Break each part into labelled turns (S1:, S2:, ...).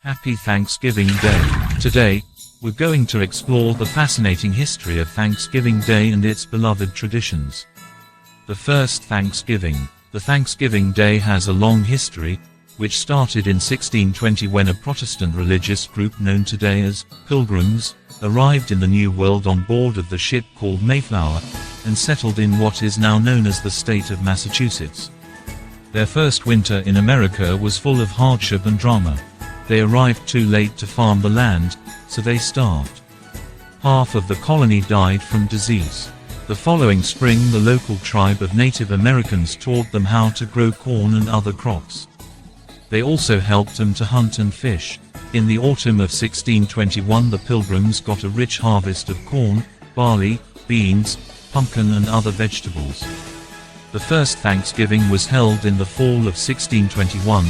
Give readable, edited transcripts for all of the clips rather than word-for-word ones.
S1: Happy Thanksgiving Day. Today, we're going to explore the fascinating history of Thanksgiving Day and its beloved traditions. The first Thanksgiving. The Thanksgiving Day has a long history, which started in 1620 when a Protestant religious group known today as Pilgrims arrived in the New World on board of the ship called Mayflower and settled in what is now known as the state of Massachusetts. Their first winter in America was full of hardship and drama. They arrived too late to farm the land, so they starved. Half of the colony died from disease. The following spring, the local tribe of Native Americans taught them how to grow corn and other crops. They also helped them to hunt and fish. In the autumn of 1621, the Pilgrims got a rich harvest of corn, barley, beans, pumpkin and other vegetables. The first Thanksgiving was held in the fall of 1621,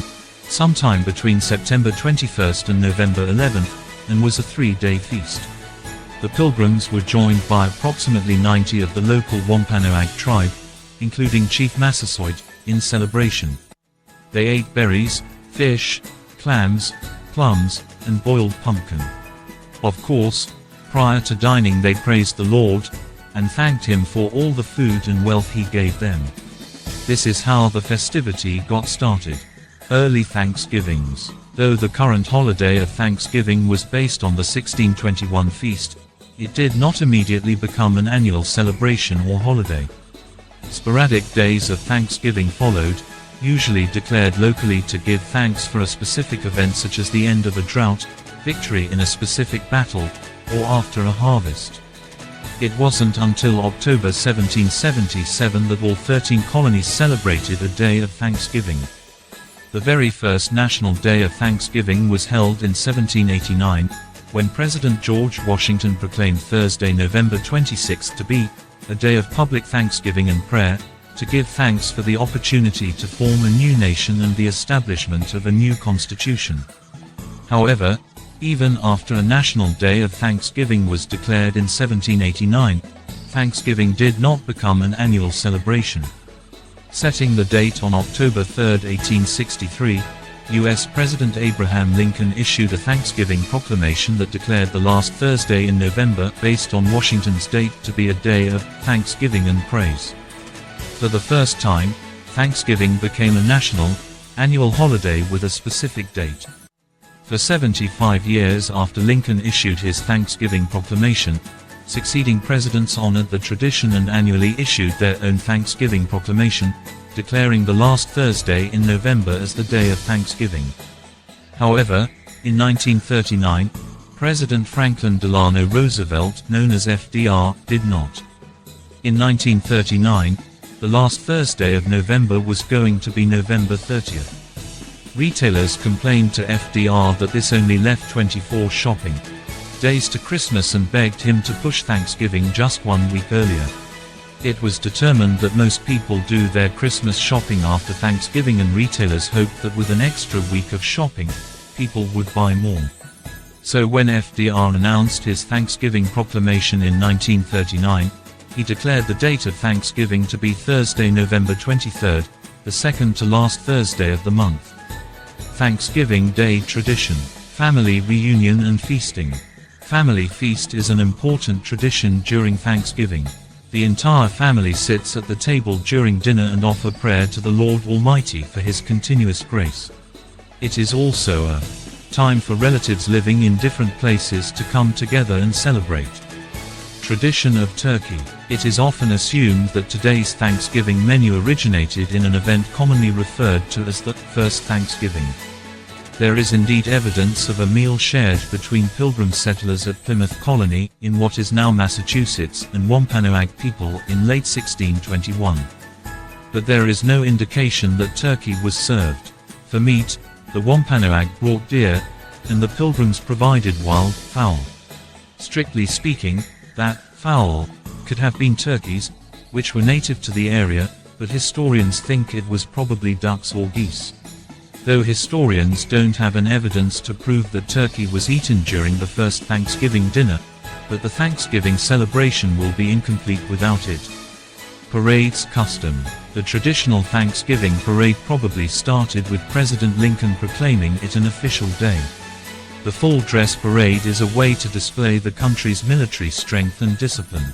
S1: sometime between September 21st and November 11th, and was a 3-day feast. The Pilgrims were joined by approximately 90 of the local Wampanoag tribe, including Chief Massasoit, in celebration. They ate berries, fish, clams, plums, and boiled pumpkin. Of course, prior to dining they praised the Lord, and thanked Him for all the food and wealth He gave them. This is how the festivity got started. Early Thanksgivings. Though the current holiday of Thanksgiving was based on the 1621 feast, it did not immediately become an annual celebration or holiday. Sporadic days of Thanksgiving followed, usually declared locally to give thanks for a specific event such as the end of a drought, victory in a specific battle, or after a harvest. It wasn't until October 1777 that all 13 colonies celebrated a day of Thanksgiving. The very first National Day of Thanksgiving was held in 1789, when President George Washington proclaimed Thursday, November 26 to be a day of public thanksgiving and prayer, to give thanks for the opportunity to form a new nation and the establishment of a new constitution. However, even after a National Day of Thanksgiving was declared in 1789, Thanksgiving did not become an annual celebration. Setting the date on October 3, 1863, U.S. President Abraham Lincoln issued a Thanksgiving proclamation that declared the last Thursday in November, based on Washington's date, to be a day of thanksgiving and praise. For the first time, Thanksgiving became a national, annual holiday with a specific date. For 75 years after Lincoln issued his Thanksgiving proclamation, succeeding presidents honored the tradition and annually issued their own Thanksgiving proclamation, declaring the last Thursday in November as the Day of Thanksgiving. However, in 1939, President Franklin Delano Roosevelt, known as FDR, did not. In 1939, the last Thursday of November was going to be November 30th. Retailers complained to FDR that this only left 24 shopping days to Christmas and begged him to push Thanksgiving just 1 week earlier. It was determined that most people do their Christmas shopping after Thanksgiving, and retailers hoped that with an extra week of shopping, people would buy more. So when FDR announced his Thanksgiving proclamation in 1939, he declared the date of Thanksgiving to be Thursday, November 23rd, the second to last Thursday of the month. Thanksgiving Day tradition. Family reunion and feasting. Family feast is an important tradition during Thanksgiving. The entire family sits at the table during dinner and offer prayer to the Lord Almighty for His continuous grace. It is also a time for relatives living in different places to come together and celebrate. Tradition of turkey. It is often assumed that today's Thanksgiving menu originated in an event commonly referred to as the First Thanksgiving. There is indeed evidence of a meal shared between Pilgrim settlers at Plymouth Colony, in what is now Massachusetts, and Wampanoag people in late 1621. But there is no indication that turkey was served. For meat, the Wampanoag brought deer, and the Pilgrims provided wild fowl. Strictly speaking, that fowl could have been turkeys, which were native to the area, but historians think it was probably ducks or geese. Though historians don't have an evidence to prove that turkey was eaten during the first Thanksgiving dinner, but the Thanksgiving celebration will be incomplete without it. Parades custom. The traditional Thanksgiving parade probably started with President Lincoln proclaiming it an official day. The full dress parade is a way to display the country's military strength and discipline.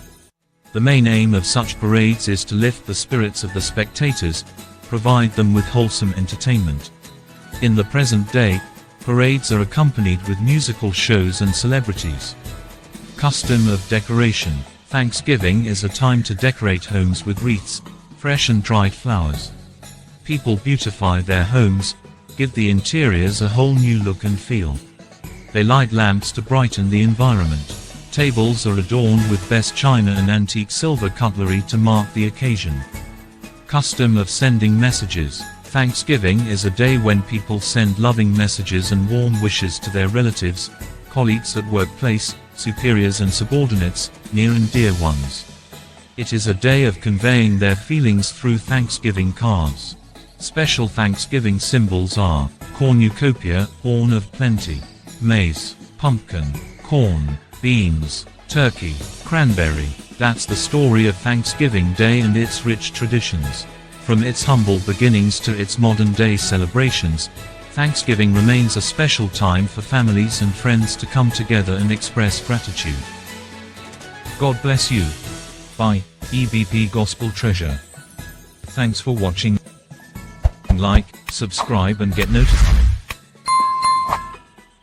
S1: The main aim of such parades is to lift the spirits of the spectators, provide them with wholesome entertainment. In the present day, parades are accompanied with musical shows and celebrities. Custom of decoration. Thanksgiving is a time to decorate homes with wreaths, fresh and dried flowers. People beautify their homes, give the interiors a whole new look and feel. They light lamps to brighten the environment. Tables are adorned with best china and antique silver cutlery to mark the occasion. Custom of sending messages. Thanksgiving is a day when people send loving messages and warm wishes to their relatives, colleagues at workplace, superiors and subordinates, near and dear ones. It is a day of conveying their feelings through Thanksgiving cards. Special Thanksgiving symbols are cornucopia, horn of plenty, maize, pumpkin, corn, beans, turkey, cranberry. That's the story of Thanksgiving Day and its rich traditions. From its humble beginnings to its modern-day celebrations, Thanksgiving remains a special time for families and friends to come together and express gratitude. God bless you. By EBP Gospel Treasure. Thanks for watching. Like, subscribe and get notified.